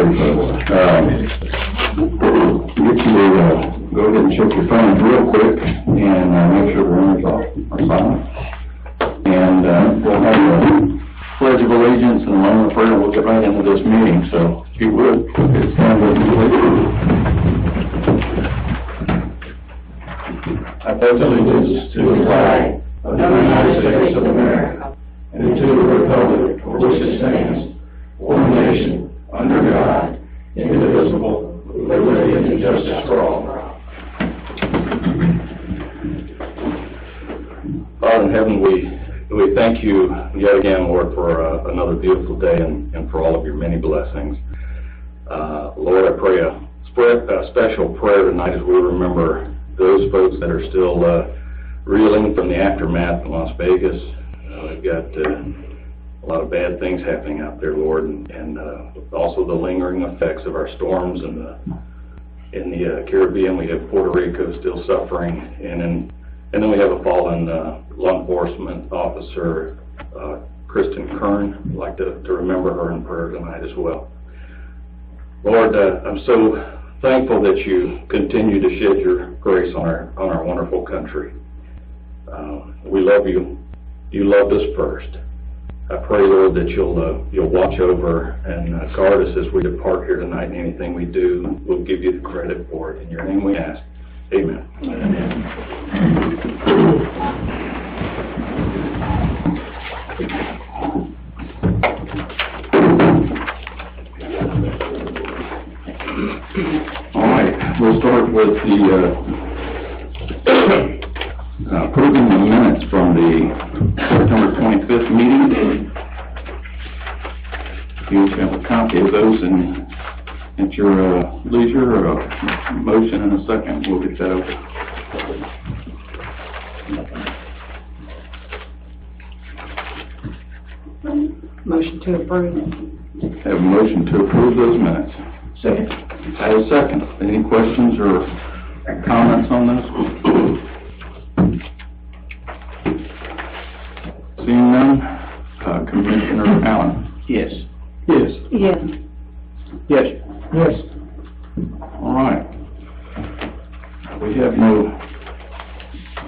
Get you go ahead and check your phones real quick and make sure the rooms are silent. And we'll have a Pledge of Allegiance and a moment of prayer. We'll get right into this meeting. So, if you would, it's time to I pledge allegiance to the flag of the United States of America and to the republic for which it stands, one nation, under God, indivisible, with liberty and justice for all. Father in heaven, we thank you yet again, Lord, for another beautiful day and for all of your many blessings. Lord, I pray a special prayer tonight as we remember those folks that are still reeling from the aftermath in Las Vegas. We've got a lot of bad things happening out there, Lord, and also the lingering effects of our storms in the Caribbean. We have Puerto Rico still suffering, and then we have a fallen law enforcement officer, Kristen Kern. I'd like to remember her in prayer tonight as well. Lord, I'm so thankful that you continue to shed your grace on our wonderful country. We love you. You loved us first. I pray, Lord, that you'll watch over and guard us as we depart here tonight, and anything we do, we'll give you the credit for it. In your name we ask. Amen. Amen. All right, we'll start with the approving the minutes from the September 25th meeting. You have a copy of those at your leisure, or a motion in a second. We'll get that over. Motion to approve. Have a motion to approve those minutes. Second. I have a second. Any questions or comments on this? Seeing none, Commissioner Allen. Yes. Yes. Yes. Yes. Yes. All right. We have no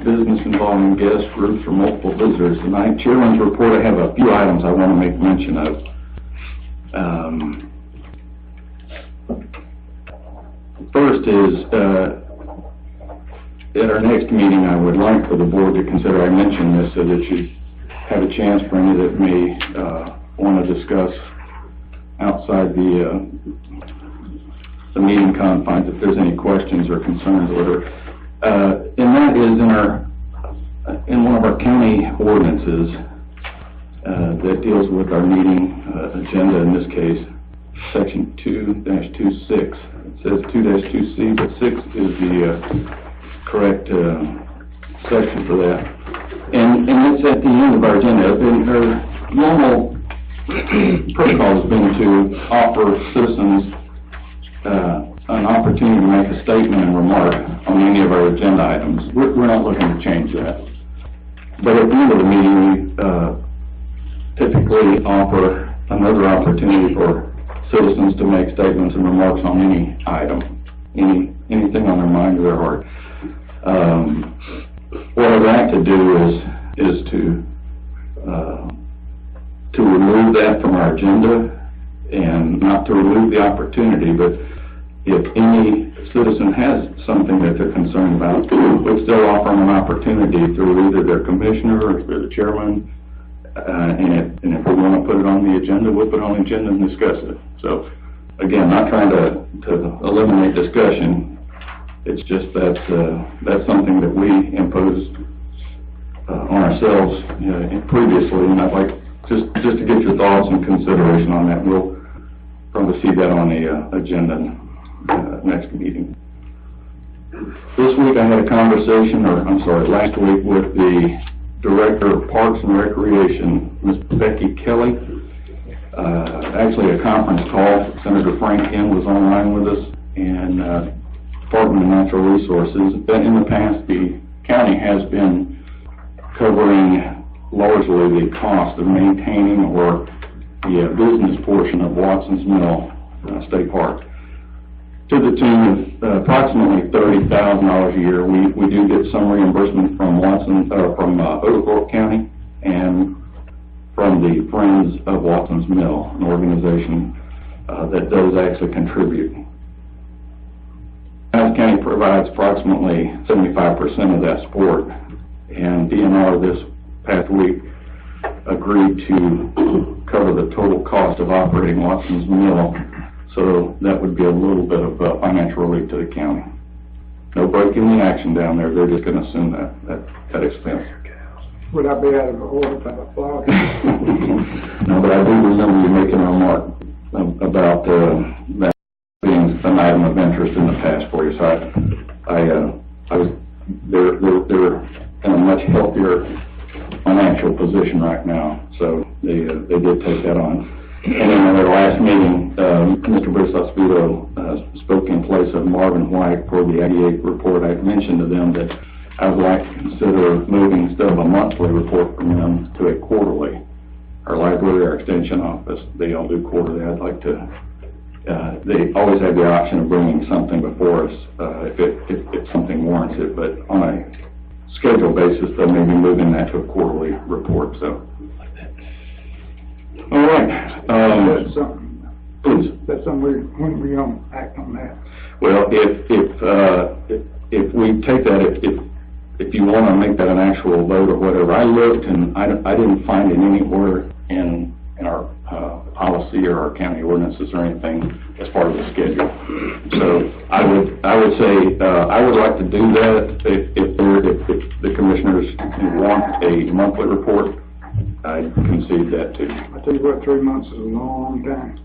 business involving guest groups or multiple visitors tonight. Chairman's report, I have a few items I want to make mention of. First is, at our next meeting, I would like for the board to consider, I mentioned this so that you have a chance for any that may want to discuss outside the meeting confines, if there's any questions or concerns with it. And that is in one of our county ordinances that deals with our meeting agenda, in this case, section 2-26. It says 2-2C, but 6 is the correct section for that. And it's at the end of our agenda. Our normal protocol has been to offer citizens an opportunity to make a statement and remark on any of our agenda items. We're not looking to change that. But at the end of the meeting, we typically offer another opportunity for citizens to make statements and remarks on any item, anything on their mind or their heart. What I'd like to do is to remove that from our agenda, and not to remove the opportunity, but if any citizen has something that they're concerned about, we'll still offer them an opportunity through either their commissioner or through the chairman, and if we want to put it on the agenda, we'll put it on the agenda and discuss it. So, again, not trying to eliminate discussion. It's just that that's something that we imposed on ourselves previously, and I'd like just to get your thoughts and consideration on that. We'll probably see that on the agenda next meeting. This week I had a conversation, last week, with the Director of Parks and Recreation, Ms. Becky Kelly. Actually, a conference call. Senator Frank Kinn was online with us, and Department of Natural Resources. In the past, the county has been covering largely the cost of maintaining or the business portion of Watson's Mill State Park, to the tune of approximately $30,000 a year. We do get some reimbursement from Oglethorpe County and from the Friends of Watson's Mill, an organization that does actually contribute. Madison County provides approximately 75% of that support, and DNR this past week agreed to cover the total cost of operating Watson's Mill, so that would be a little bit of financial relief to the county. No breaking the action down there, they're just going to assume that expense. Would I be out of order if I applaud? No, but I do remember you making a remark about that being an item of interest in the past for you, so they're in a much healthier financial position right now, so they did take that on. And in their last meeting, Mr. Brisosvito spoke in place of Marvin White for the 88 report. I mentioned to them that I would like to consider moving, instead of a monthly report from them, to a quarterly. Our library, our extension office, they all do quarterly. I'd like to, they always have the option of bringing something before us if something warrants it, but on a schedule basis, they may be moving that to a quarterly report, so. All right. That's something. Please. That's something when we don't act on that. Well, if we take that, if you want to make that an actual vote or whatever, I looked and I didn't find it anywhere in our policy or our county ordinances or anything as part of the schedule. So I would say I would like to do that if the commissioners want a monthly report. I concede that too. I tell you what, 3 months is a long time,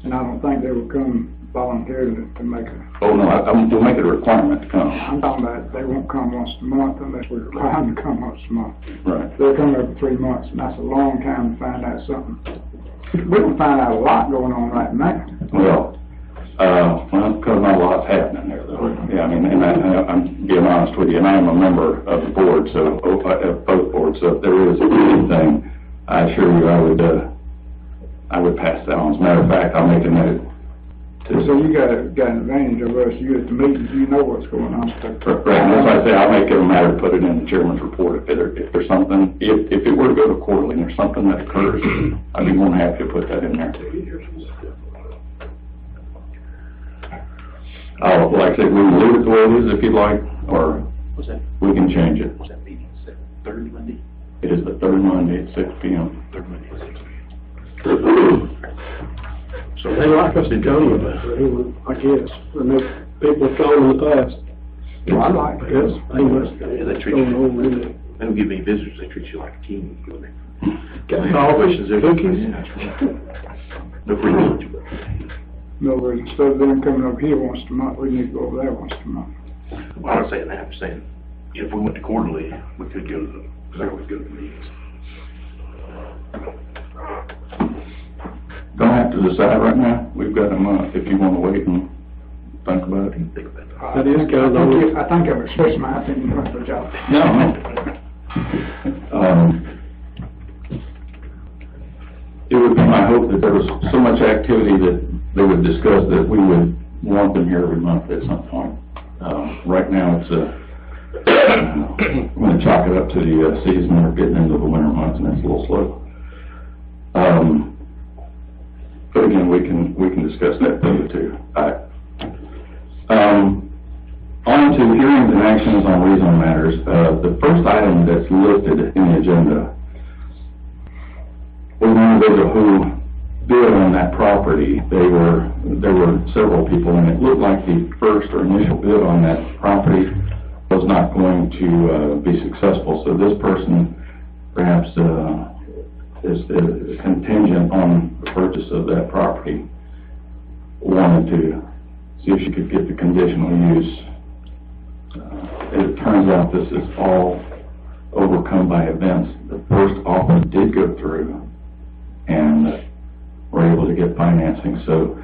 and I don't think they will come voluntarily to make a. Oh no, we'll make it a requirement to come. I'm talking about they won't come once a month unless we require them to come once a month. Right. They'll come every 3 months, and that's a long time to find out something. We can find out a lot going on right now. Well, because not a lot's happening there, though. Yeah, I mean, and I'm being honest with you, and I am a member of the board, so of both boards. So if there is anything, I assure you, I would pass that on. As a matter of fact, I'll make a note. So you got an advantage of us. You at the meetings, you know what's going on. Right, and as I say, I'll make it a matter to put it in the chairman's report if there's something, if it were to go to quarterly and there's something that occurs, I'd be more than happy to put that in there. Like I said, we can leave it the way it is if you'd like, or we can change it. What's that meeting? Third Monday? It is the third Monday at 6 p.m. Third Monday at 6 p.m. So they like us to go with us, I guess. I know people have gone in the past. Well, I like Yes, they must. Yeah, they treat you. They don't give any visitors. They treat you like a king. Got celebrations, they're cookies. No free lunch. In other words, instead of them coming over here once a month, we need to go over there once a month. Well, I'm not saying that. I'm saying if we went to quarterly, we could go to the, because I always go to the meetings. Don't have to decide right now. We've got a month if you want to wait and think about it. Think about that. That is kind of I think I've expressed my opinion on the job. No. It would be my hope that there was so much activity that they would discuss that we would want them here every month at some point. Right now, it's I'm going to chalk it up to the season. We're getting into the winter months, and it's a little slow. But again, we can discuss that further too. On to hearings and actions on rezone matters. The first item that's listed in the agenda, we want to know who bid on that property. There were several people, and it looked like the first or initial bid on that property was not going to be successful. So this person perhaps is contingent on the purchase of that property, wanted to see if she could get the conditional use. It turns out this is all overcome by events. The first offer did go through and were able to get financing. So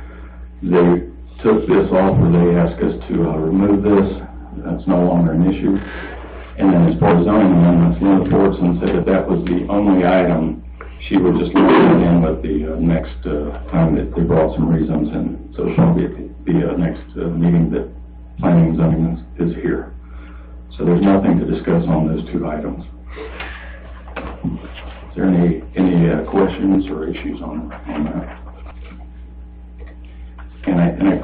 they took this offer, they asked us to remove this. That's no longer an issue. And then as far as zoning amendments, Linda Fordson said that was the only item she would just look in with the next time that they brought some reasons, and so she'll be the next meeting that planning and zoning is here. So there's nothing to discuss on those two items. Is there any questions or issues on that? And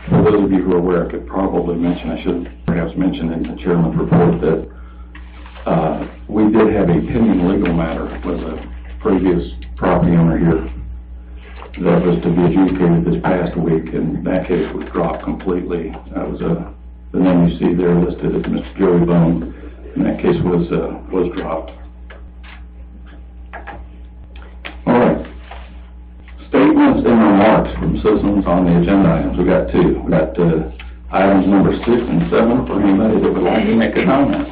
for those of you who are aware, I could probably mention, I should perhaps mention in the chairman's report that we did have a pending legal matter with a previous property owner here that was to be adjudicated this past week, and that case was dropped completely. That was the name you see there listed as Mr. Joey Bone, and that case was dropped. All right. Statements and remarks from citizens on the agenda items. We got two. We got items number 6 and 7 for anybody that would like to make a comment.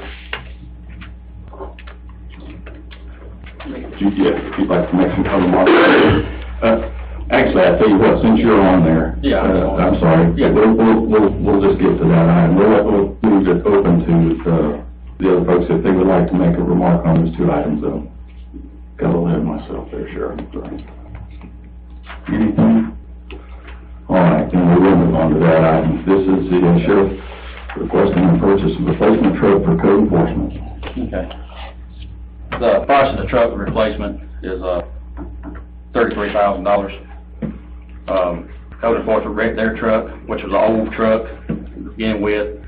If you'd like to make some remarks. Actually, I tell you what, since you're on there, I'm sorry. Yeah. We'll just get to that item. We'll leave it open to the other folks if they would like to make a remark on those two items. Though, got to limit myself there, Sheriff. Anything? All right, then we will move on to that item. This is the sheriff requesting the purchase of a replacement truck for code enforcement. Okay. The price of the truck replacement is $33,000. Code enforcement wrecked their truck, which was an old truck to begin with.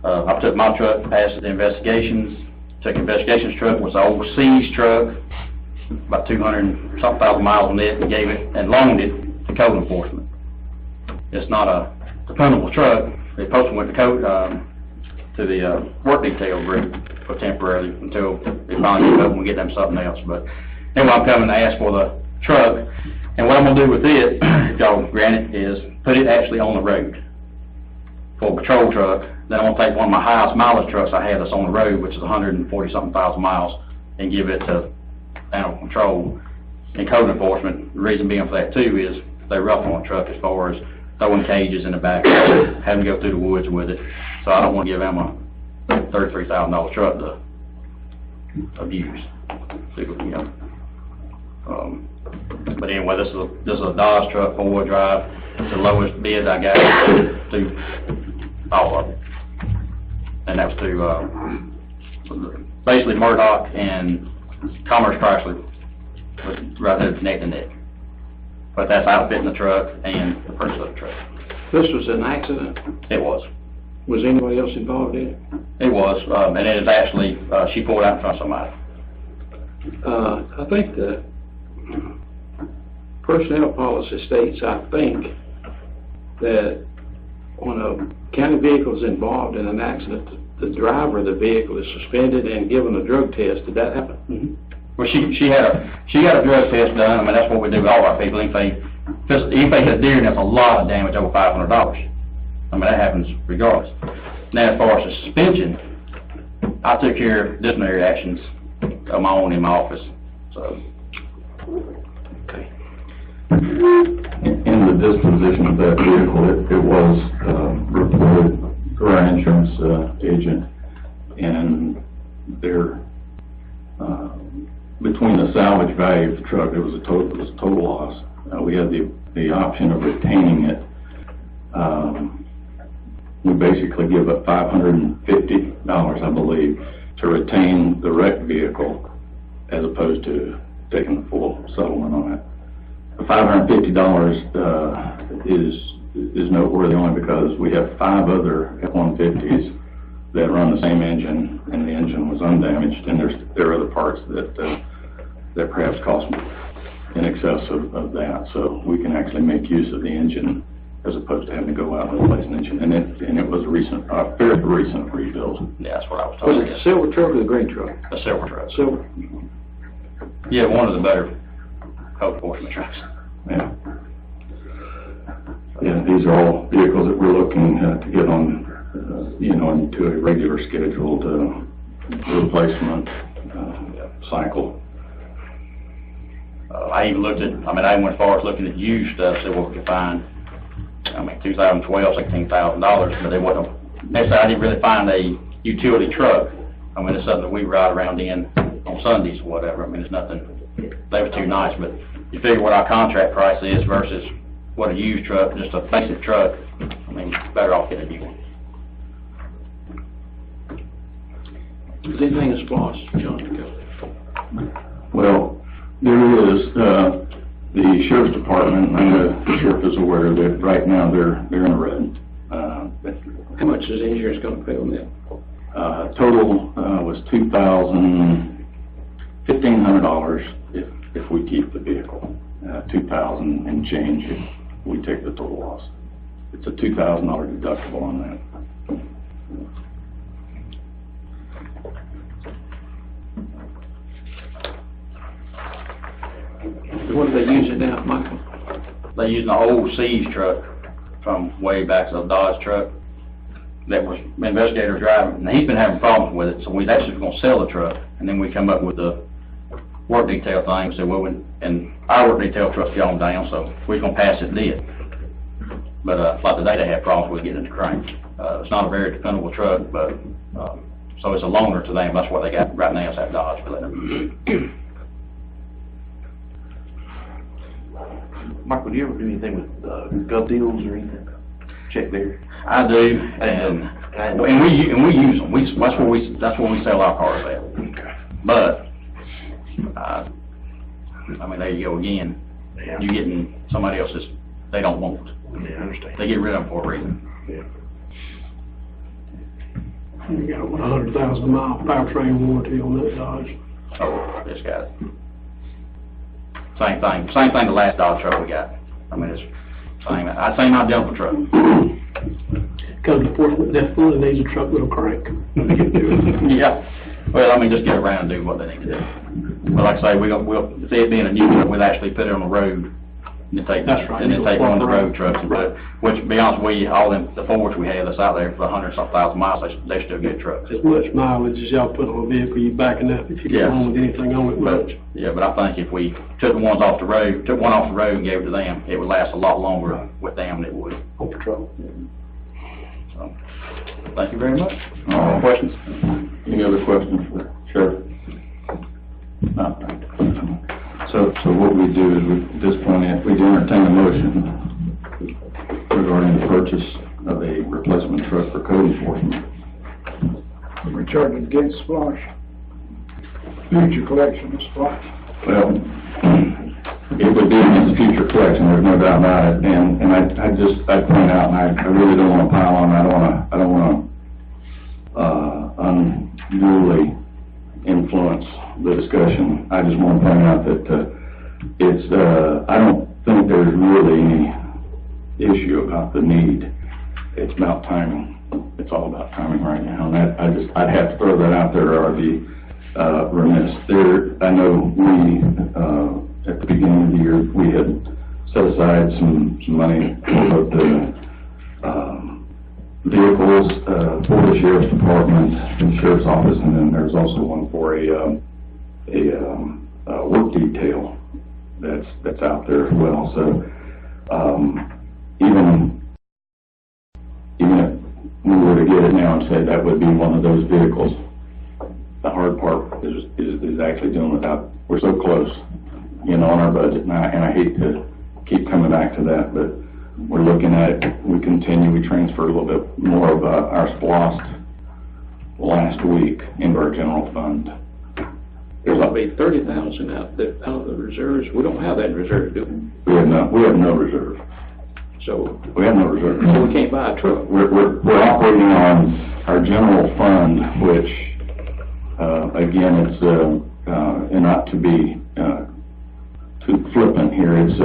I took my truck, passed the investigations. Took investigations truck, was an old C's truck, about 200-something thousand miles on it, and gave it and loaned it to code enforcement. It's not a dependable truck. They posted went to code to the work detail group for temporarily until they finally get up and get them something else. But anyway, I'm coming to ask for the truck, and what I'm gonna do with it, if y'all grant it, is put it actually on the road for a patrol truck. Then I'm gonna take one of my highest mileage trucks I have that's on the road, which is 140-something thousand miles, and give it to animal control and code enforcement. The reason being for that too is they're rough on a truck as far as throwing cages in the back, having to go through the woods with it. So I don't want to give them a $33,000 truck to abuse. But anyway, this is a Dodge truck, 4-wheel drive. It's the lowest bid I got to all of it, and that was to basically Murdoch and Commerce Chrysler, right there neck to neck. But that's outfitting the truck and the purchase of the truck. This was an accident? It was. Was anybody else involved in it? It was, and it is actually, she pulled out in front of somebody. I think the personnel policy states, I think, that when a county vehicle is involved in an accident, the driver of the vehicle is suspended and given a drug test. Did that happen? Mm-hmm. Well, she had a drug test done. I mean, that's what we do with all our people. Anything hit a deer, that's a lot of damage over $500. I mean, that happens regardless. Now, as far as the suspension, I took care of disciplinary actions of my own in my office. So, okay. In the disposition of that vehicle, it was reported to our insurance agent, and there, between the salvage value of the truck, it was a total loss. We had the option of retaining it. We basically give up $550, I believe, to retain the wrecked vehicle, as opposed to taking the full settlement on it. The $550 is noteworthy only because we have 5 other F-150s that run the same engine, and the engine was undamaged, and there are other parts that perhaps cost in excess of that. So we can actually make use of the engine as opposed to having to go out and replace an engine. And it was a fairly recent rebuild. yeah, that's what I was talking Was it the silver truck or the green truck? A silver truck. Silver. Yeah, one of the better code enforcement trucks. Yeah. Yeah, these are all vehicles that we're looking to get on, into a regular scheduled replacement cycle. I even looked at, I went as far as looking at used stuff, see what we could find. 2012, $16,000, but they wasn't, I didn't really find a utility truck. It's something that we ride around in on Sundays or whatever. It's nothing they were too nice, but you figure what our contract price is versus what a used truck, just a basic truck, I mean, better off getting a new one. Is anything that's lost, John, to go? Well, there is, the sheriff's department, I know the sheriff is aware that right now they're in the red. How much is insurance gonna pay on that? Total, was $1,500 if we keep the vehicle. $2,000 and change if we take the total loss. It's a $2,000 deductible on that. What do they use it now, Michael? They using an old C's truck from way back, a Dodge truck that was investigator driving, and he's been having problems with it, so we actually was gonna sell the truck, and then we come up with the work detail thing, so and our work detail truck's gone down, so we're gonna pass it dead. But, like today, they had problems with getting it to crank. It's not a very dependable truck, but, so it's a loaner to them, that's what they got right now, is that Dodge for them. Michael, do you ever do anything with, gov deals or anything? Check there? I do, and we use them, that's where we sell our cars at. Okay. But, I mean, there you go again. Yeah. You're getting somebody else's, they don't want. Yeah, I understand. They get rid of them for a reason. Yeah. You got a 100,000 mile powertrain warranty on that Dodge. Oh, it's got it. Same thing the last Dodge truck we got. I mean, it's same identical truck. Comes to Portsmouth, that fully needs a truck with a crank. Yeah. Well, I mean, just get around and do what they need to do. But like I say, we'll, if it being a new truck, we'll actually put it on the road. And then take, That's right. and then take one of the road trucks, and put, which, to be honest with you, all them, the Fords we have that's out there for 100-some thousand miles, they're still good trucks. As much mileage as y'all put on a vehicle, you backing up if you get wrong with anything on it much. But I think if we took one off the road and gave it to them, it would last a lot longer with them than it would. On patrol. So, thank you very much. All right. Questions? Any other questions for Sheriff? No. So what we do is, at this point, we entertain a motion regarding the purchase of a replacement truck for code enforcement. We charge it against Splash. Future collection of Splash. Well, it would be against future collection, there's no doubt about it, and I point out, and I really don't want to pile on, I don't want to unduly influence the discussion. I just want to point out that I don't think there's really any issue about the need. It's about timing. It's all about timing right now, and I'd have to throw that out there, or I'd be remiss. I know we, at the beginning of the year, we had set aside some money for the vehicles for the sheriff's department and sheriff's office, and then there's also one for a work detail that's out there as well. So even if we were to get it now and say that would be one of those vehicles, the hard part is actually doing without. We're so close, on our budget, and I hate to keep coming back to that, but we're looking at it. We transferred a little bit more of our SPLOST last week into our general fund. There'll be 30,000 out of the reserves. We don't have that in reserve, do we? We have no reserve. So We have no reserve. so we can't buy a truck. We're operating on our general fund, which, again, it's, and not to be, too flippant here, it's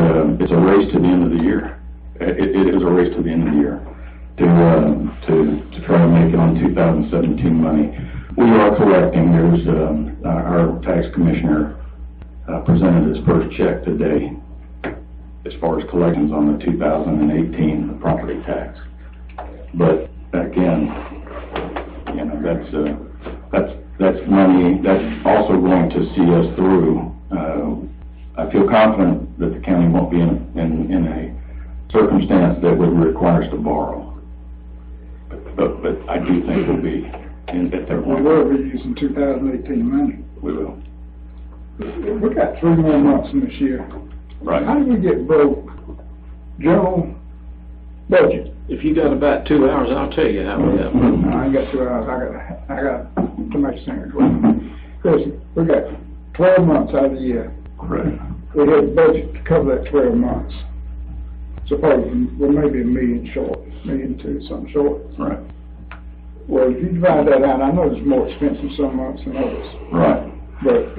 a race to the end of the year. It is a race to the end of the year to try to make it on 2017 money. We are collecting. There's, our tax commissioner, presented his first check today as far as collections on the 2018 property tax. But again, that's money that's also going to see us through. I feel confident that the county won't be in a circumstance that would require us to borrow. But I do think we'll be at that We point. will be using 2018 money. We will. We got 3 more months in this year. Right. How do we get broke? General budget. If you got about 2 hours, I'll tell you how we have. No, I ain't got 2 hours. I got too much singers with me. Listen, we got 12 months out of the year. Correct. We had a budget to cover that 12 months. Supposedly, we're maybe $1 million short, $1.2 million, something short. Right. Well, if you divide that out, I know it's more expensive some months than others. Right. But,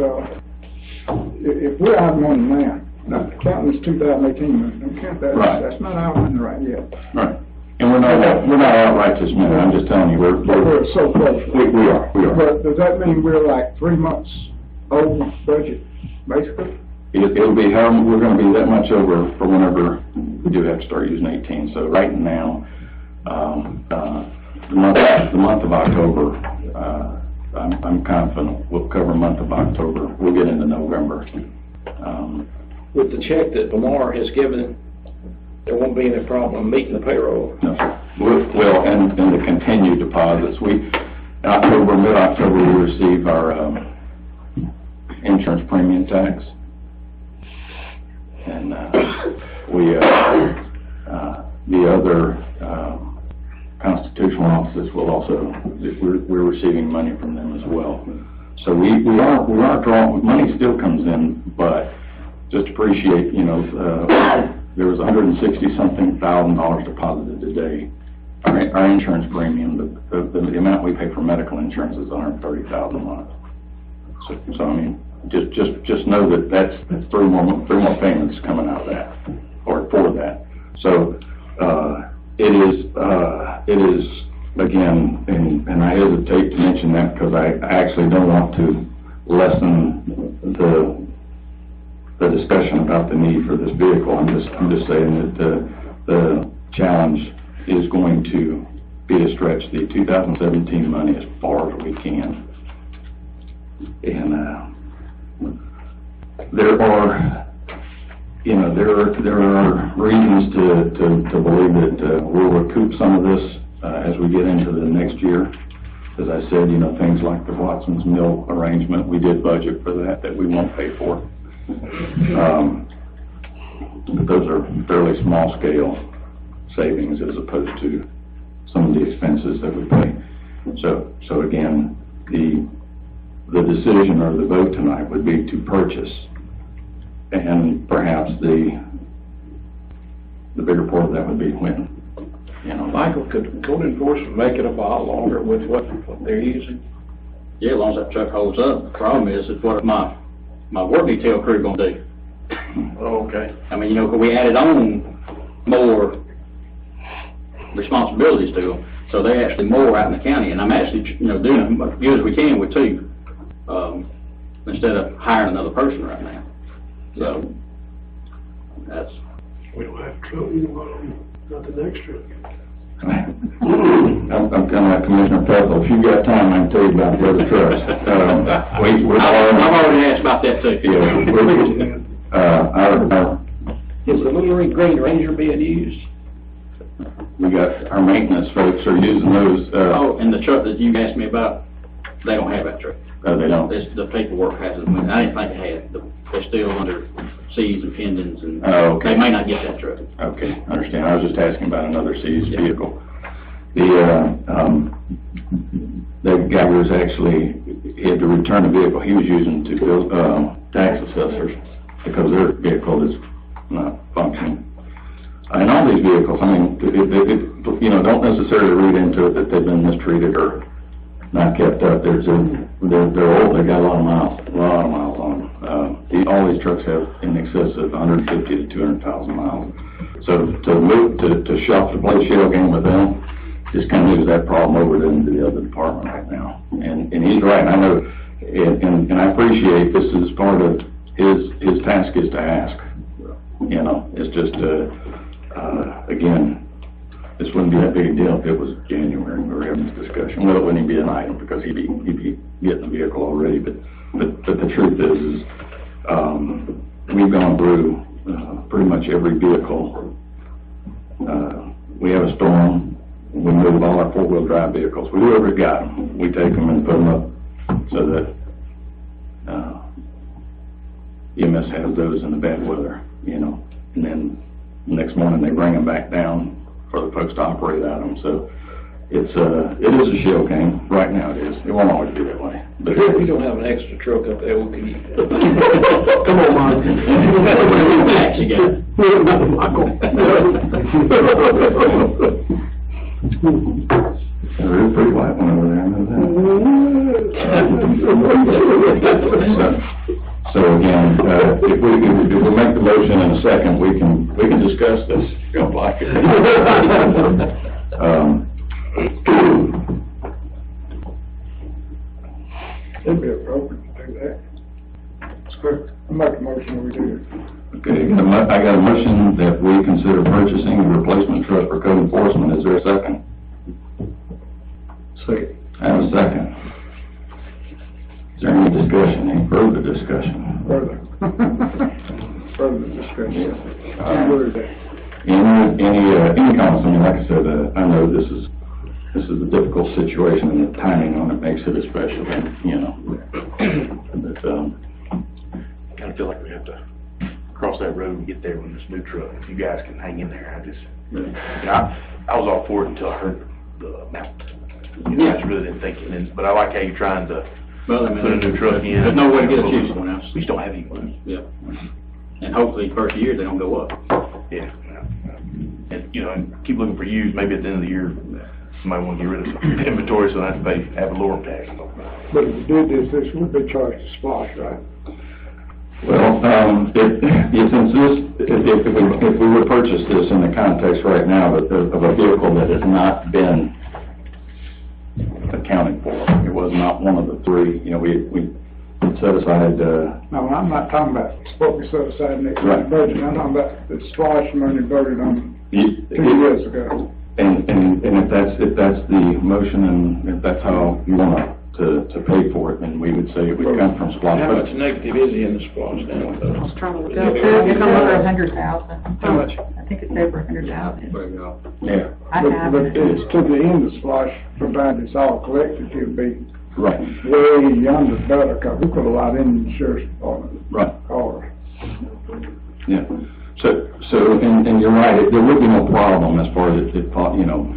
if we're out of money now, not counting this 2018 money, don't count that. Right. That's not out of money right yet. Right. And we're not out right this minute, I'm just telling you, But we're so close. we are. But does that mean we're like 3 months over budget, basically? It'll be how, we're gonna be that much over for whenever we do have to start using 18. So right now, the month of October, I'm confident we'll cover the month of October. We'll get into November. With the check that Lamar has given, there won't be any problem meeting the payroll. No, sir. Well, and the continued deposits. In October, mid-October, we receive our insurance premium tax. And the other constitutional offices will also, we're receiving money from them as well. So we are drawing, money still comes in, but just appreciate, there was $160-something thousand deposited today. Our insurance premium, the amount we pay for medical insurance is $130,000 a month. So I mean, just know that that's three more payments coming out of that, or for that. So it is again, and I hesitate to mention that because I actually don't want to lessen the discussion about the need for this vehicle. I'm just saying that the challenge is going to be to stretch the 2017 money as far as we can. And there are reasons to believe that we'll recoup some of this as we get into the next year. As I said, things like the Watson's Mill arrangement, we did budget for that we won't pay for. But those are fairly small scale savings as opposed to some of the expenses that we pay. So again, the decision or the vote tonight would be to purchase, and perhaps the bigger part of that would be when, Michael, could code enforcement make it a while longer with what they're using? Yeah, as long as that truck holds up. The problem is what my work detail crew gonna do. Oh, okay. I mean, 'cause we added on more responsibilities to them, so they're actually more out in the county, and I'm actually, doing as good as we can with two, instead of hiring another person right now. So, that's... We don't have trouble, not the next truck. I'm kind of like Commissioner Pethel. If you've got time, I can tell you about the other trucks. I've already asked about that too. Is the little green Ranger being used? We got our maintenance folks are using those. And the truck that you asked me about, they don't have that truck. Oh, they don't? The paperwork hasn't, I didn't think they had. They're still under seized and pendants, and okay. They may not get that truck. Okay, I understand. I was just asking about another seized vehicle. The guy was actually, he had to return a vehicle he was using to bill tax assessors because their vehicle is not functioning. And all these vehicles, I mean, don't necessarily read into it that they've been mistreated or not kept up. They're old. They got a lot of miles on them. All these trucks have in excess of 150 to 200,000 miles. So to move to play shell game with them just kind of moves that problem over into the other department right now. And he's right. I know, and I appreciate this is part of his task is to ask. It's just again. This wouldn't be that big a deal if it was January and we were having this discussion. Well, it wouldn't even be an item because he'd be getting the vehicle already. But the truth is we've gone through pretty much every vehicle. We have a storm. We move all our four-wheel drive vehicles. Whoever's got them, we take them and put them up so that EMS has those in the bad weather, you know, and then next morning they bring them back down for the folks to operate out of them. So it is a shell game. Right now it is. It won't always be that way. But If you don't have an extra truck up there, we can. Come on, Mike. Max, you got There is a pretty white one over there, I know that. So again, if we make the motion in a second, we can discuss this, if you don't like it. It'd be appropriate to do that. That's correct. I make a motion we do it. Okay, I got a motion that we consider purchasing a replacement truck for code enforcement. Is there a second? Second. I have a second. Is there any discussion, any further discussion? Further. Further discussion. Where is that? Any comments? I mean, like I said, I know this is a difficult situation, and the timing on it makes it especially, you know. But, Kind of feel like we have to cross that road and get there with this new truck. If you guys can hang in there, you know, I was all for it until I heard the amount. You know, I just really didn't think it, but I like how you're trying to put a new truck in. There's no way to get a used one else. We just don't have any money. Yeah. And hopefully first year they don't go up. Yeah. And, you know, and keep looking for used. Maybe at the end of the year, somebody want to get rid of some inventory so they have to have a lower tax. But if you did this would be charged to splash, right? well, if we would purchase this in the context right now of a vehicle that has not been accounted for, it was not one of the three, you know, we set aside, No, I'm not talking about what we set aside next Right. year's budget. I'm talking about the splash money voted on 2 it- years ago. And if that's the motion, and if that's how you want to pay for it, then we would say it would come from SPLOST. How much negative is he in the SPLOST now? I was trying to look up. It's over 100,000. How much? I think it's over 100,000. Yeah, I have But it. it's to the end of splash, provided it's all collected, it'll be right, way yonder better, because we put a lot in the sheriff's department. right, Or, yeah. So, and you're right, there would be no problem as far as it, you know,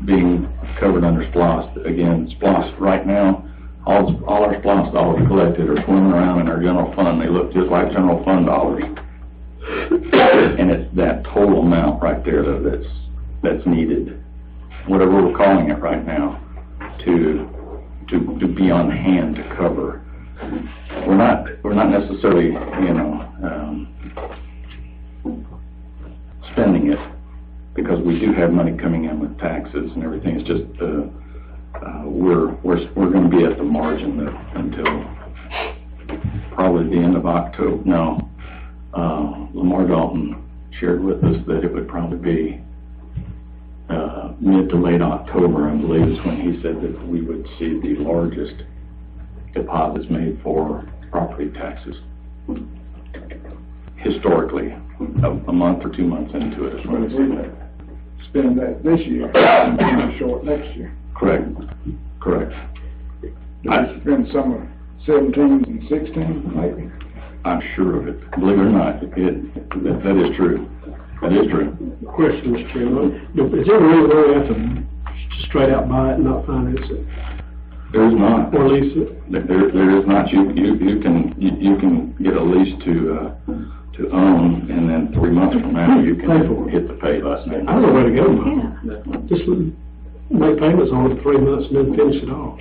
being covered under SPLOST. Again, SPLOST right now, all our SPLOST dollars collected are swimming around in our general fund. They look just like general fund dollars. And it's that total amount right there that's needed, whatever we're calling it right now, to be on hand to cover. We're not necessarily, you know, spending it, because we do have money coming in with taxes and everything. It's just we're going to be at the margin until probably the end of October. No, Lamar Dalton shared with us that it would probably be mid to late October, I believe, is when he said that we would see the largest deposits made for property taxes historically. A month or 2 months into it is but when if it's we spend that this year, it'll be short next year. correct. Did we spend some of 17s and 16s, maybe? I'm sure of it. Believe it or not, that is true. That is true. Question, Mr. Chairman. Is there a reason why we have to straight out buy it and not finance it, There is not. or lease it? There is not. You can get a lease to own, and then 3 months from now you can Pay for it. hit the pay button. I don't know where to go, Mike. Just make payments on it for 3 months and then finish it off.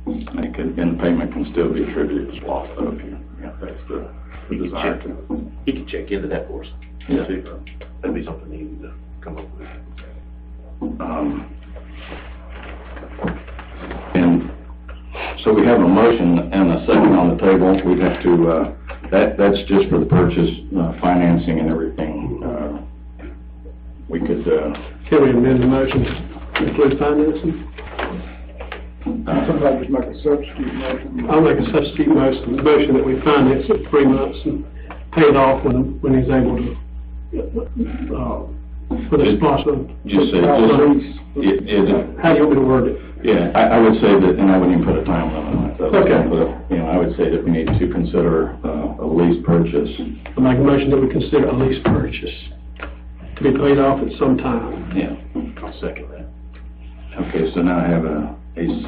And the payment can still be attributed to SPLOST though, if that's the desire to. He can check into that for us. Yeah. too. That'd be something he needs to come up with. And so we have a motion and a second on the table. We'd have to, that's just for the purchase, financing and everything. We could, Can we amend the motion to include financing? Somebody just make a substitute motion. I'll make a substitute motion that we finance it 3 months and pay it off when he's able to, for the SPOS fund? Just say, So, how do you want me to word it? yeah, I would say that, and I wouldn't even put a time limit on it. Okay. But, you know, I would say that we need to consider a lease purchase. I make a motion that we consider a lease purchase to be paid off at some time. Yeah. I'll second that. Okay, so now I have a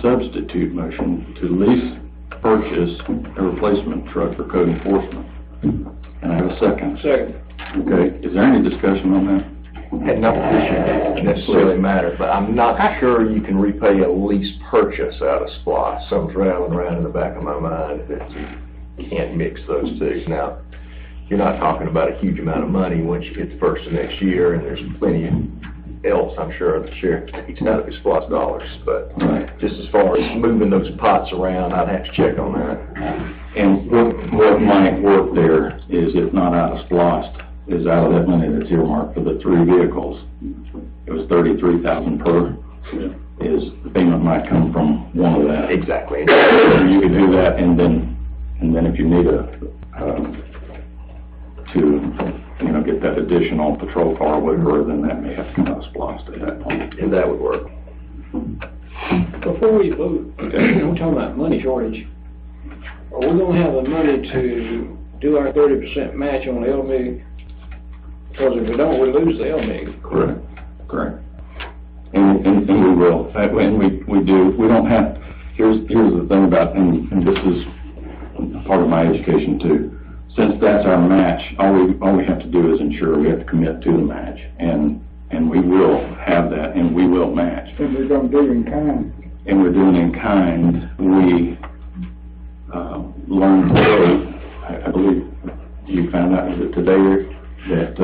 substitute motion to lease purchase a replacement truck for code enforcement. And I have a second. Second. Okay, is there any discussion on that? And not that this should necessarily matter, but I'm not sure you can repay a lease purchase out of SPOS. Something's rattling around in the back of my mind that you can't mix those two. Now, you're not talking about a huge amount of money once you get the first of next year, and there's plenty else, I'm sure, the sheriff takes out of his SPOS dollars. But just as far as moving those pots around, I'd have to check on that. And what might work there is, if not out of SPOS, is out of that money that's earmarked for the 3 vehicles. It was $33,000 per. Is the payment might come from one of that. Exactly. You could do that, and then if you need to get that additional patrol car or whatever, then that may have to come out of SPOS at that point. And that would work. Before we vote, we're talking about money shortage. Are we gonna have the money to do our 30% match on LMIG? Because if we don't, we lose the LMIG. Correct. And we will. And we do. We don't have, here's the thing about, and this is part of my education too. Since that's our match, all we have to do is ensure we have to commit to the match, and we will have that, and we will match. And we're gonna do in kind. And we're doing in kind. We learned today, I believe you found out today, that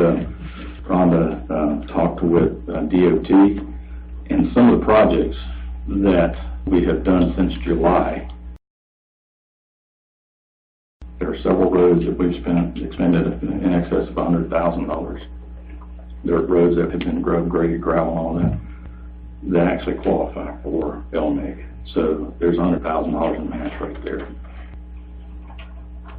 Rhonda talked with DOT, and some of the projects that we have done since July, there are several roads that we've expended in excess of $100,000. There are roads that have been graded, gravel, and all that actually qualify for LMIG. So there's $100,000 in match right there.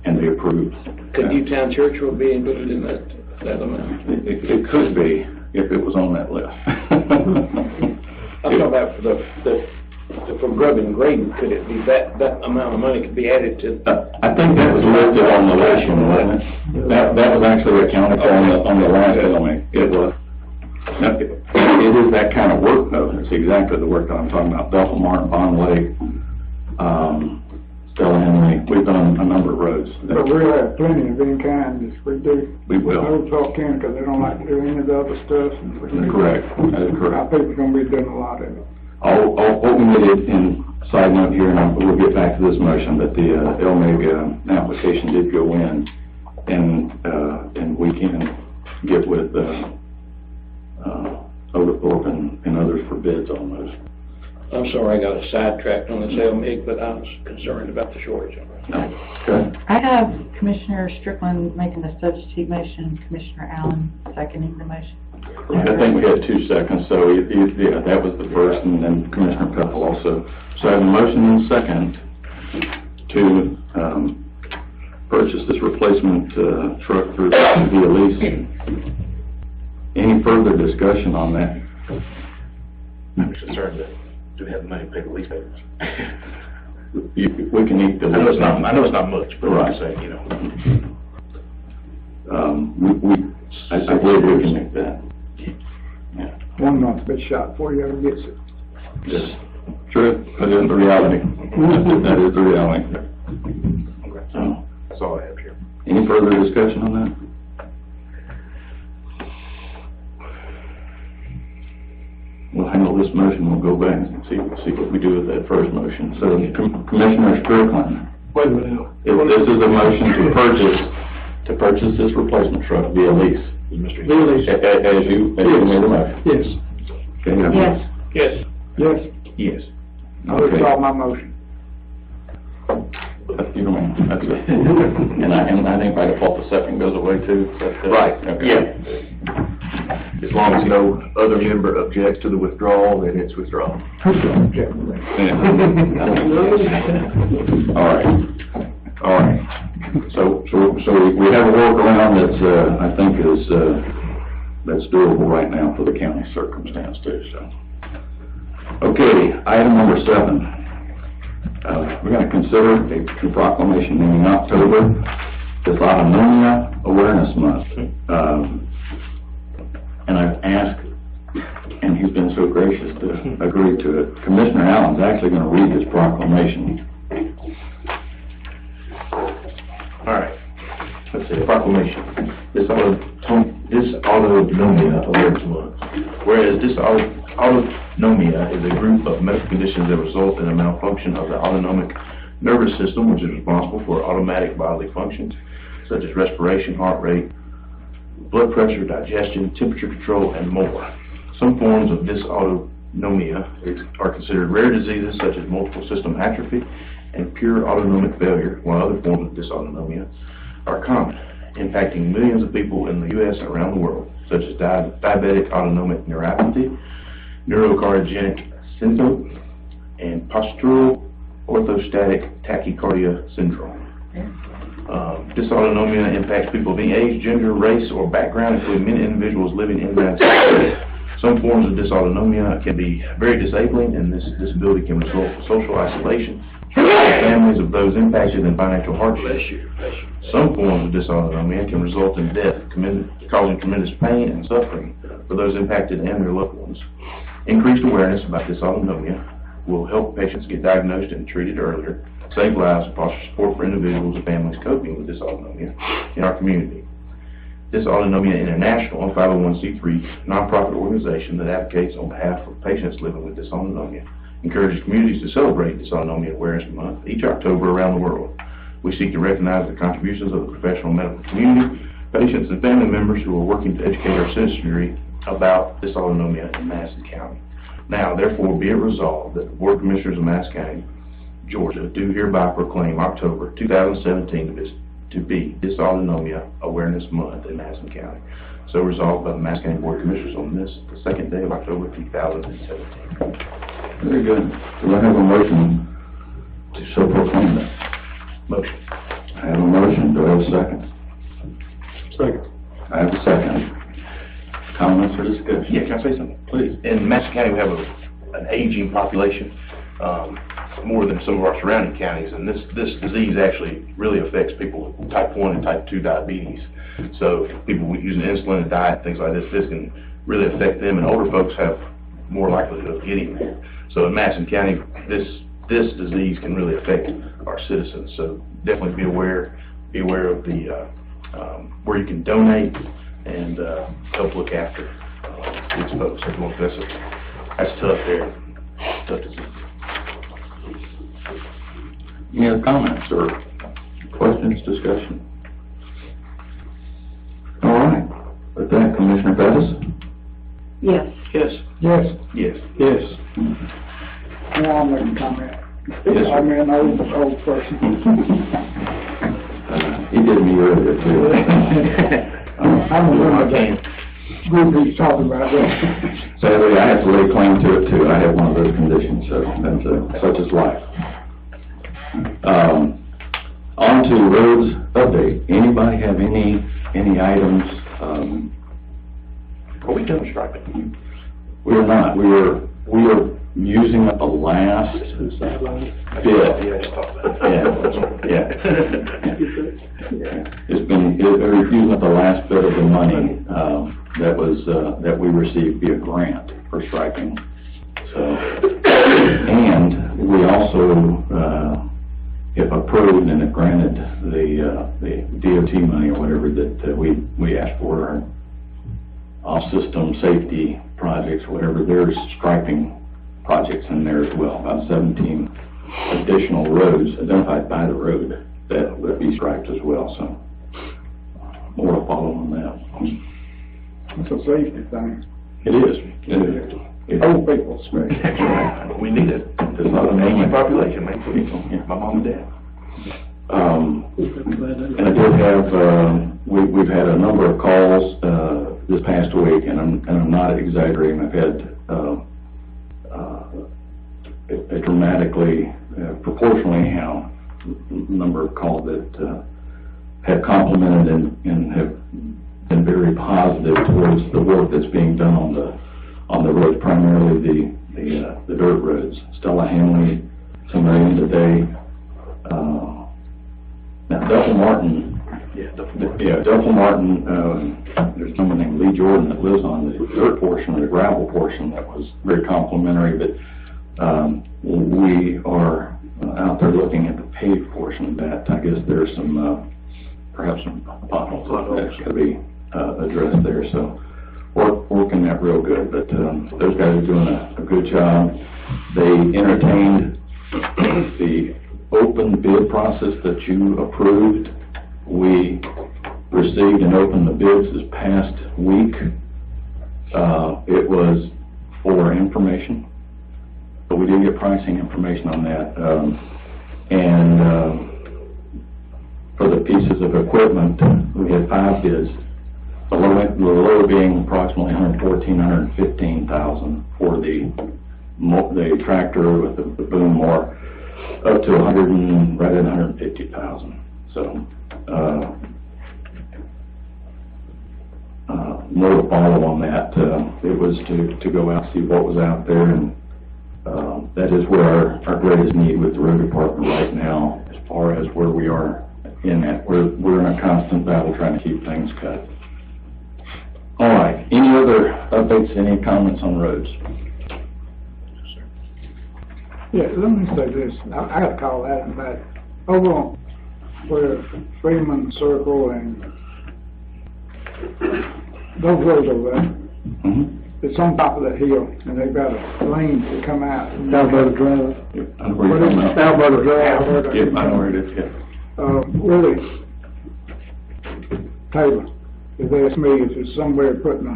And they approved. Could Newtown Church will be included in that amount? It could be, if it was on that list. I'm talking about for grubbing and grading, could it be that amount of money could be added to? I think that was listed on the last one, wasn't it? That was actually accounted for on the last element. It was. Now, it is that kind of work, though. It's exactly the work that I'm talking about. Bethel Martin, Bond Lake, Stella Henry. We've done a number of roads. But we'll have plenty of in kind as we do. We will. I would talk to them because they don't like to do any of the other stuff. Correct. That is correct. I think we're gonna be doing a lot of it. What we needed, in side note here, and we'll get back to this motion, but the LMIG application did go in, and we can get with Overthorpe and others for bids on those. I'm sorry, I got sidetracked on this LMIG, but I was concerned about the shortage of it. Okay. I have Commissioner Strickland making the substitute motion, Commissioner Allen seconding the motion. I think we had 2 seconds, so yeah, that was the first, and then Commissioner Peffel also. So I have a motion and a second to purchase this replacement truck through via lease. Any further discussion on that? I'm concerned that, do we have the money to pay the lease payments? We can eat the I know it's not much, but Right. I'm saying, I believe we can make that. 1 month's been shot before you ever gets it. Yes, true, that is the reality. That is the reality. So, that's all I have here. any further discussion on that? We'll handle this motion, we'll go back and see what we do with that first motion. So, Commissioner Strickland, Wait a minute now. if this is a motion to purchase this replacement truck via lease, Mr. Via lease. as you made the motion. Yes. Okay, now- Yes. Yes. Yes, Yes. I withdraw my motion. You know, that's it. And I think by default the second goes away too. Right, Okay. yeah. As long as no other member objects to the withdrawal, then it's withdrawn. Yeah. All right. So we have a workaround that's, I think is that's doable right now for the county circumstance too, so. Okay, item number 7. We're gonna consider a proclamation naming October Dysautonomia Awareness Month. And I've asked, and he's been so gracious to agree to it. Commissioner Allen's actually gonna read this proclamation. All right, let's see, proclamation. Dysautonomia Awareness Month. Whereas dysautonomia is a group of medical conditions that result in a malfunction of the autonomic nervous system, which is responsible for automatic bodily functions, such as respiration, heart rate, blood pressure, digestion, temperature control, and more. Some forms of dysautonomia are considered rare diseases, such as multiple system atrophy and pure autonomic failure, while other forms of dysautonomia are common, impacting millions of people in the U.S. and around the world, such as diabetic autonomic neuropathy, neurocardiogenic syndrome, and postural orthostatic tachycardia syndrome. Dysautonomia impacts people of any age, gender, race, or background, including many individuals living in the United States. Some forms of dysautonomia can be very disabling, and this disability can result in social isolation, families of those impacted, and financial hardship. Some forms of dysautonomia can result in death, causing tremendous pain and suffering for those impacted and their loved ones. Increased awareness about dysautonomia will help patients get diagnosed and treated earlier, save lives, and foster support for individuals and families coping with dysautonomia in our community. Dysautonomia International, a 501c3 nonprofit organization that advocates on behalf of patients living with dysautonomia, encourages communities to celebrate Dysautonomia Awareness Month each October around the world. We seek to recognize the contributions of the professional medical community, patients, and family members who are working to educate our citizenry about dysautonomia in Madison County. Now, therefore, be it resolved that the Board of Commissioners of Madison County, Georgia, do hereby proclaim October 2017 to be Dysautonomia Awareness Month in Madison County. So resolved by the Madison County Board of Commissioners on this, the 2nd day of October 2017. Very good. Do I have a motion to so proclaim that? Motion. I have a motion. Do I have a second? Second. I have a second. Comments or discussion? Yeah, can I say something? Please. In Madison County, we have an aging population, more than some of our surrounding counties, and this disease actually really affects people with type 1 and type 2 diabetes. So people using insulin and diet, things like this can really affect them, and older folks have more likelihood of getting there. So in Madison County, this disease can really affect our citizens. So definitely be aware of the where you can donate and help look after these folks. That's tough there. Tough disease. Any other comments or questions, discussion? All right. With that, Commissioner Pettis? Yes. Yes. Yes, Yes. Yes. now I'll make a comment. Yes, sir. I'm an old person. He did me earlier, too. I'm a member of that group he's talking about. Sadly, I have to lay claim to it, too. I have one of those conditions, so that's such is life. On to roads update. Anybody have any items? Are we done striping? We are not. We are using up the last bit. Yeah, just talk about it. Yeah. We're using up the last bit of the money that we received via grant for striping. So, and we also if approved and if granted the DOT money or whatever that we asked for, our off-system safety projects, whatever, there's striping projects in there as well, about 17 additional roads identified by the road that would be striped as well, so more to follow on that. It's a safety thing. It is. Old people, especially. We need it. There's not an aging population, man. My mom and dad. And I did have, we've had a number of calls this past week, and I'm not exaggerating. I've had a dramatically, proportionally number of calls that have complimented and have been very positive towards the work that's being done on the roads, primarily the dirt roads. Stella Hanley, somebody in today. Now Duffel Martin, Duffel Martin, there's someone named Lee Jordan that lives on the dirt portion, or the gravel portion, that was very complimentary, but we are out there looking at the paved portion of that. I guess there's some, perhaps some potholes that could be addressed there, so working that real good, but those guys are doing a good job. They entertained the open bid process that you approved. We received and opened the bids this past week. It was for information, but we did get pricing information on that. For the pieces of equipment, we had 5 bids. The low being approximately $114,000, $115,000 for the tractor with the boom mower, up to right at $150,000. So more to follow on that. It was to go out and see what was out there, and that is where our greatest need with the road department right now, as far as where we are in that. We're in a constant battle trying to keep things cut. All right. Any other updates, any comments on roads? Yeah, let me say this. I got to call Adam back. Over on where Freeman Circle and those roads over there, it's on top of that hill, and they've got a lane to come out. Alberta Drive. Alberta Drive. Yep, I know where it is, yeah. Willie Taylor has asked me if there's somewhere putting a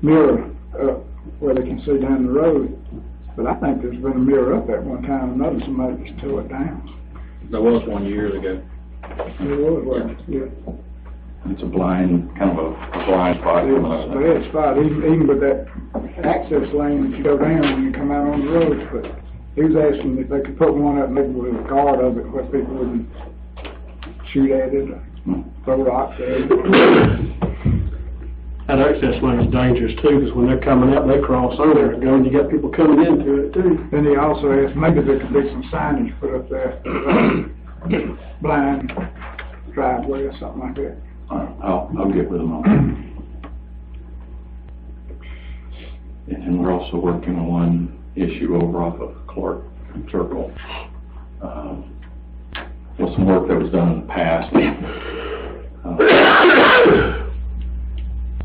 mirror up where they can see down the road. But I think there's been a mirror up at one time or another. Somebody just tore it down. There was one years ago. There was one, yeah. It's a blind, kind of a blind spot. It's a bad spot, even with that access lane that you go down when you come out on the roads. But he was asking if they could put one up maybe with a guard of it where people wouldn't shoot at it or throw rocks at it. That access lane is dangerous too, because when they're coming out, they cross over there and go, and you got people coming into it too. Then he also asked maybe there could be some signage put up there, blind driveway or something like that. All right, I'll get with them on that. And we're also working on one issue over off of Clark Circle. With some work that was done in the past.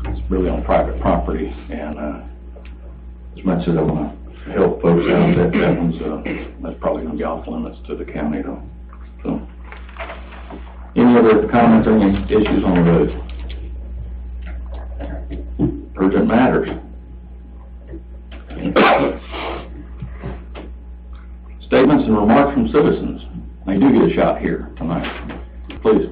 It's really on private property, and as much as I want to help folks out, that's probably going to be off limits to the county, though. So, any other comments or any issues on the road? Urgent matters. Statements and remarks from citizens. They do get a shot here tonight. Please.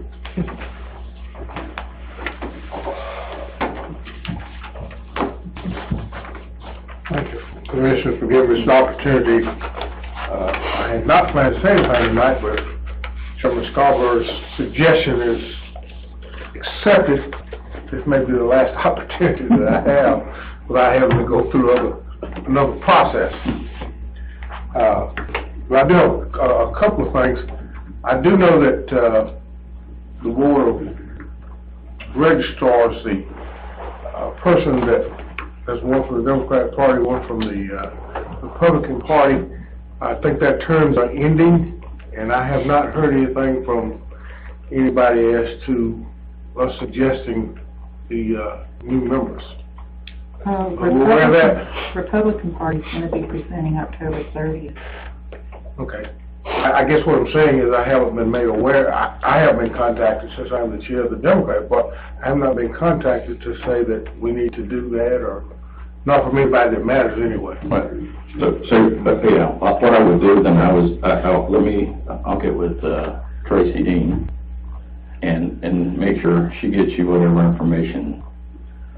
Thank you, Commissioners, for giving me this opportunity. I had not planned to say anything tonight, but Chairman Scarborough's suggestion is accepted. This may be the last opportunity that I have without having to go through another process. But I do know a couple of things. I do know that the Board of Registrars, the person that there's one from the Democratic Party, one from the Republican Party, I think that terms are ending, and I have not heard anything from anybody as to us suggesting the new members. Republican Party's going to be presenting October 30th. Okay. I guess what I'm saying is I haven't been made aware. I haven't been contacted since I'm the chair of the Democrat, but I have not been contacted to say that we need to do that, or not from anybody that matters anyway. Right. Yeah, what I would do then, I'll get with Tracy Dean and make sure she gets you whatever information,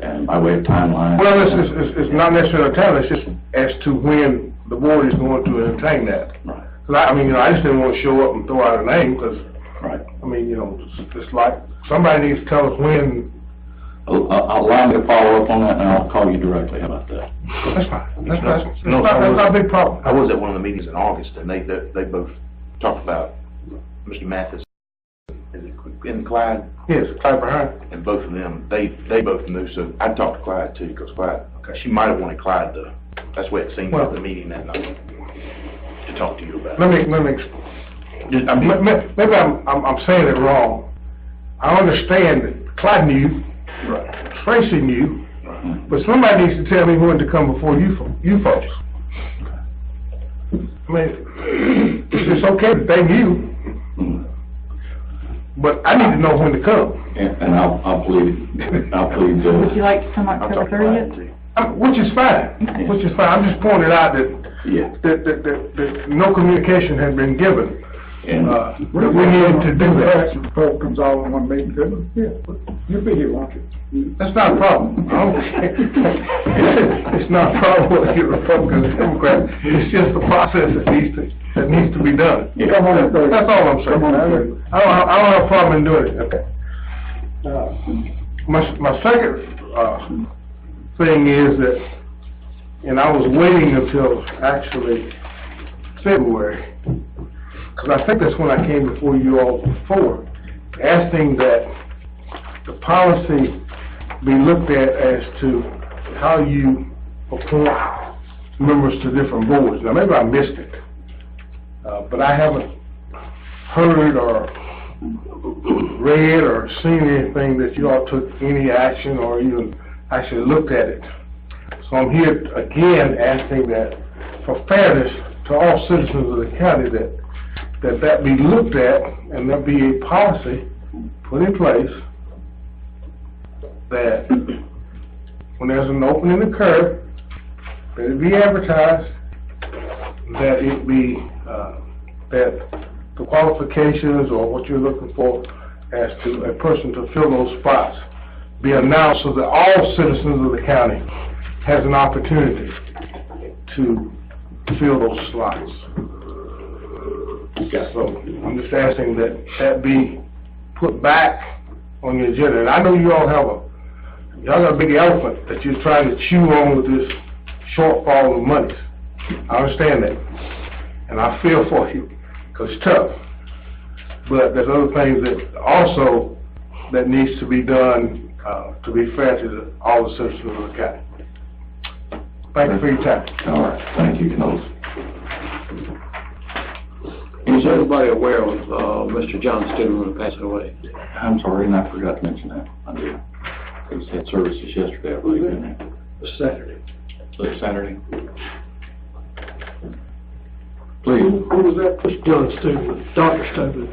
and by way of timeline. Well, it's not necessarily a timeline. It's just as to when the board is going to entertain that. Right. I mean, I just didn't want to show up and throw out a name, because, right. I mean, it's like, somebody needs to tell us when allow me to follow up on that, and I'll call you directly. How about that? That's fine. That's not a big problem. I was at one of the meetings in August, and they both talked about Mr. Mathis, is it in Clyde? Yes, Clyde behind. And both of them, they both knew, so I talked to Clyde too, because Clyde, she might have wanted Clyde to, that's what it seemed at the meeting that night, to talk to you about. Let me, maybe I'm saying it wrong. I understand that Clyde knew, Tracy knew, but somebody needs to tell me when to come before you folks. I mean, it's okay that they knew, but I need to know when to come. And I'll plead. Would you like to come October 30th? Which is fine. I'm just pointing out that no communication has been given. And we need to do that. The report comes all in one meeting, couldn't it? Yeah, you'll be here, won't you? That's not a problem. It's not a problem whether you're Republican or Democrat. It's just the process that needs to be done. Come on, That's all I'm saying. Come on, I don't have a problem in doing it. Okay. My second thing is that, and I was waiting until actually February, because I think that's when I came before you all before, asking that the policy be looked at as to how you appoint members to different boards. Now, maybe I missed it, but I haven't heard or read or seen anything that you all took any action or even actually looked at it. So I'm here again asking that, for fairness to all citizens of the county, that be looked at and there be a policy put in place that when there's an opening occur, that it be advertised, that it be that the qualifications or what you're looking for as to a person to fill those spots be announced so that all citizens of the county has an opportunity to fill those slots. So I'm just asking that be put back on the agenda. And I know you all have y'all got a big elephant that you're trying to chew on with this shortfall of money. I understand that. And I feel for you, because it's tough. But there's other things that also that needs to be done to be fair to all the citizens of the county. Thank you for your time. all right, thank you, Knowles. Is everybody aware of Mr. John Stidham who passed away? I'm sorry, and I forgot to mention that. I did. He had services yesterday, I believe, didn't he? Saturday. Saturday. Please. Who was that? John Stidham, Dr. Stidham.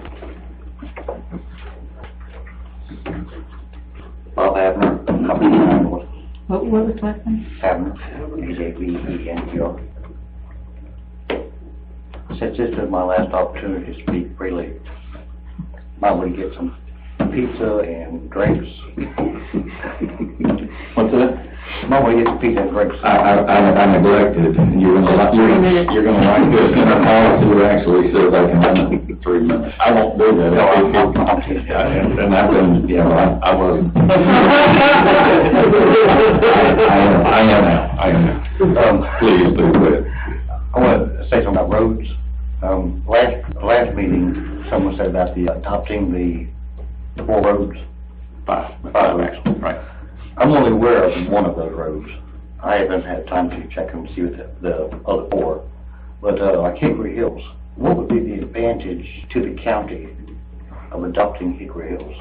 Bob Abner, What was the last name? Abner, A-J-B-E-N-E-R. Since this is my last opportunity to speak freely, might want to get some pizza and drinks. What's that? Might want to get some pizza and drinks. I neglected. You're gonna like this. In our policy, it actually says I can run it in 3 minutes. I won't do that. No, I'm and I've been, I wasn't. I am now. Please, go ahead. I want to say something about roads. Last meeting, someone said about adopting the 4 roads. Five actually, right. I'm only aware of one of those roads. I haven't had time to check them to see what the other 4. But like Hickory Hills, what would be the advantage to the county of adopting Hickory Hills?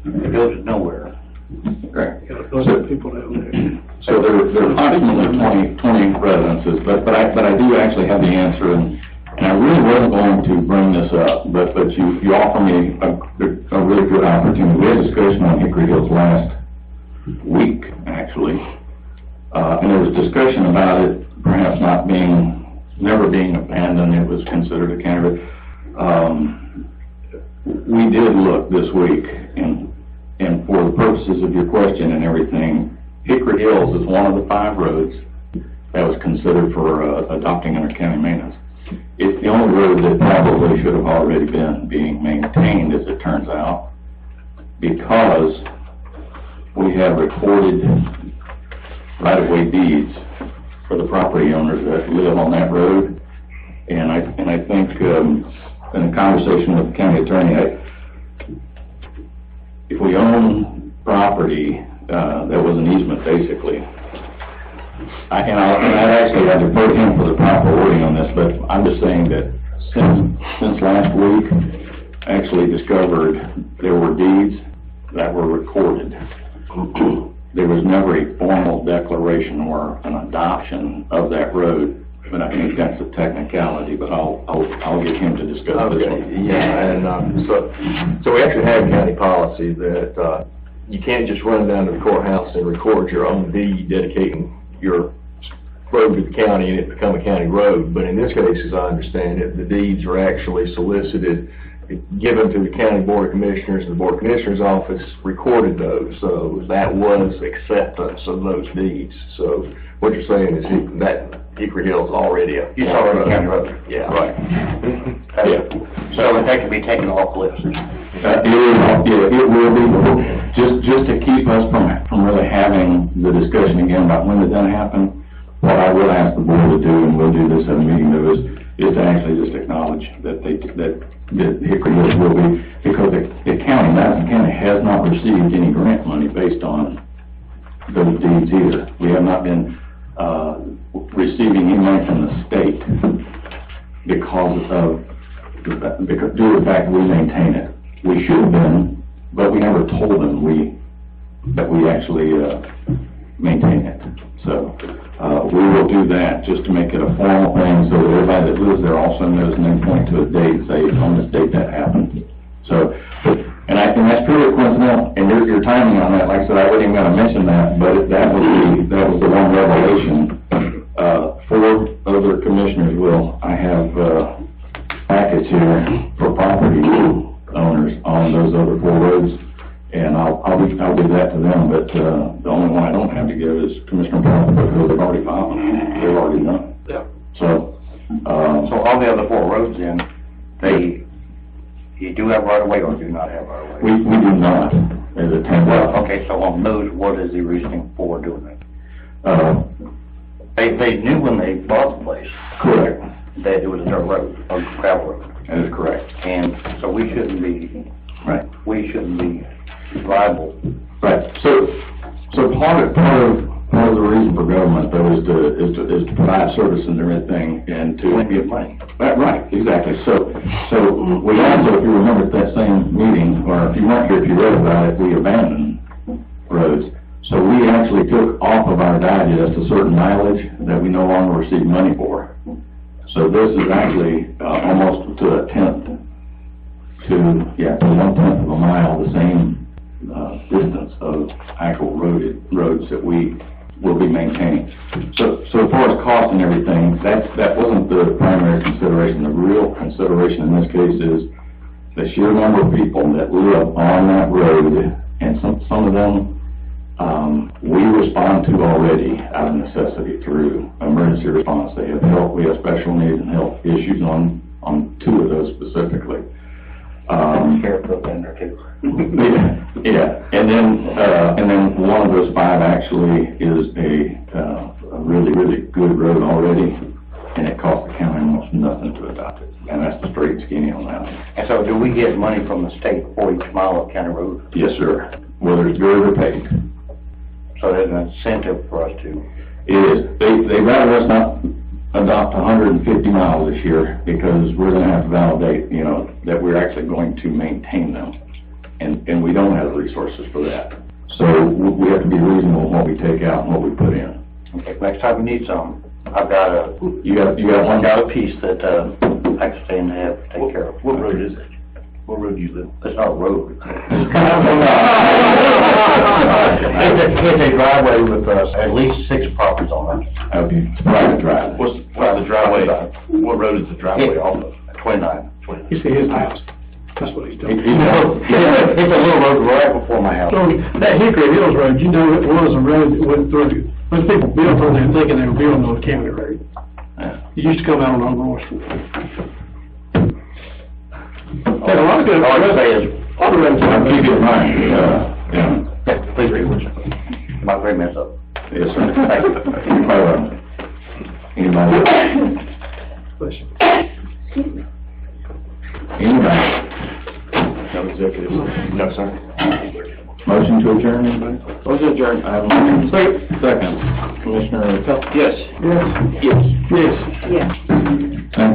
It goes nowhere. Correct. Those are the people down there. So there are approximately 20 residences, but I do actually have the answer, and I really wasn't going to bring this up, but you offer me a really good opportunity. We had a discussion on Hickory Hills last week, actually, and there was discussion about it perhaps never being abandoned. It was considered a candidate. We did look this week, and for the purposes of your question and everything, Hickory Hills is one of the 5 roads that was considered for adopting under county maintenance. It's the only road that probably should have already been being maintained, as it turns out, because we have recorded right-of-way deeds for the property owners that live on that road. And I think, in a conversation with the county attorney, if we own property, that was an easement basically. I actually had to vote him for the proper wording on this, but I'm just saying that since last week, I actually discovered there were deeds that were recorded. There was never a formal declaration or an adoption of that road, but I think that's a technicality, but I'll get him to discuss this one. Yeah, and, so we actually have county policy that, you can't just run down to the courthouse and record your own deed dedicating your road to the county and it become a county road. But in this case, as I understand it, the deeds are actually solicited, given to the county board of commissioners, and the board of commissioners office recorded those. So that was acceptance of those deeds. So what you're saying is that Hickory Hill's already a It's already a county road. Yeah. Right. Yeah. So that can be taken off the list. It will be, just to keep us from really having the discussion again about when did that happen. What I will ask the board to do, and we'll do this at a meeting though, is to actually just acknowledge that Hickory Hills will be, because the county, Madison County, has not received any grant money based on those deeds either. We have not been receiving any money from the state because due to the fact that we maintain it. We should have been, but we never told them that we actually maintain it. So we will do that just to make it a formal thing, so that everybody that lives there also knows, and then point to a date and say, on this date that happened. So, and that's purely coincidental, and your timing on that, like I said, I wasn't even gonna mention that, but that was the one revelation. 4 other commissioners I have packets here for property owners on those other 4 roads, and I'll give that to them, but the only one I don't have to give is Commissioner Brown, because they've already filed them. They've already done. Yeah. So all the other 4 roads then, you do have right of way or do not have right of way? we do not, as a 10. Okay, so on those, what is the reasoning for doing that? They knew when they bought the place. Correct. That it was a dirt road, or gravel road. That is correct. And so we shouldn't be liable. Right. So part of the reason for government though is to provide service and everything, and to get money. Right, exactly. So we also, if you remember at that same meeting, or if you weren't here, if you read about it, we abandoned roads. So we actually took off of our digest a certain mileage that we no longer receive money for. So this is actually almost to a tenth, to 1/10 of a mile, the same distance of actual roads that we will be maintaining. So as far as cost and everything, that wasn't the primary consideration. The real consideration in this case is the sheer number of people that live on that road, and some of them we respond to already out of necessity through emergency response. They have health, we have special needs and health issues on 2 of those specifically. Sheriff put in there too. Yeah, and then one of those 5 actually is a really, really good road already, and it costs the county almost nothing to adopt it, and that's the straight and skinny on that. And so do we get money from the state for each mile of county road? Yes, sir, whether it's good or paid. So there's an incentive for us to... It is. They rather us not adopt 150 miles this year, because we're gonna have to validate, that we're actually going to maintain them. And we don't have the resources for that. So we have to be reasonable in what we take out and what we put in. Okay, next time we need some, I've got You got a piece that I can stay and take care of. What road is it? What road do you live? It's not a road. It's a driveway with at least 6 properties on it. Okay, private drive. What's the driveway? What road is the driveway off of? 29. You see his house. That's what he's doing. It's a little road right before my house. So that Hickory Hills Road, it was a road that went through. When people built on there thinking they were building on a county road. It used to come out on Old North Street. All I say is, Keep it in mind, Please read it. About 3 minutes up. Yes, sir. Anybody? Anybody? No executive session. No, sir. Motion to adjourn, anybody? Motion adjourned. I have a motion. Second. Commissioner Pelt? Yes. Yes. Yes. Yes. Yes. Thank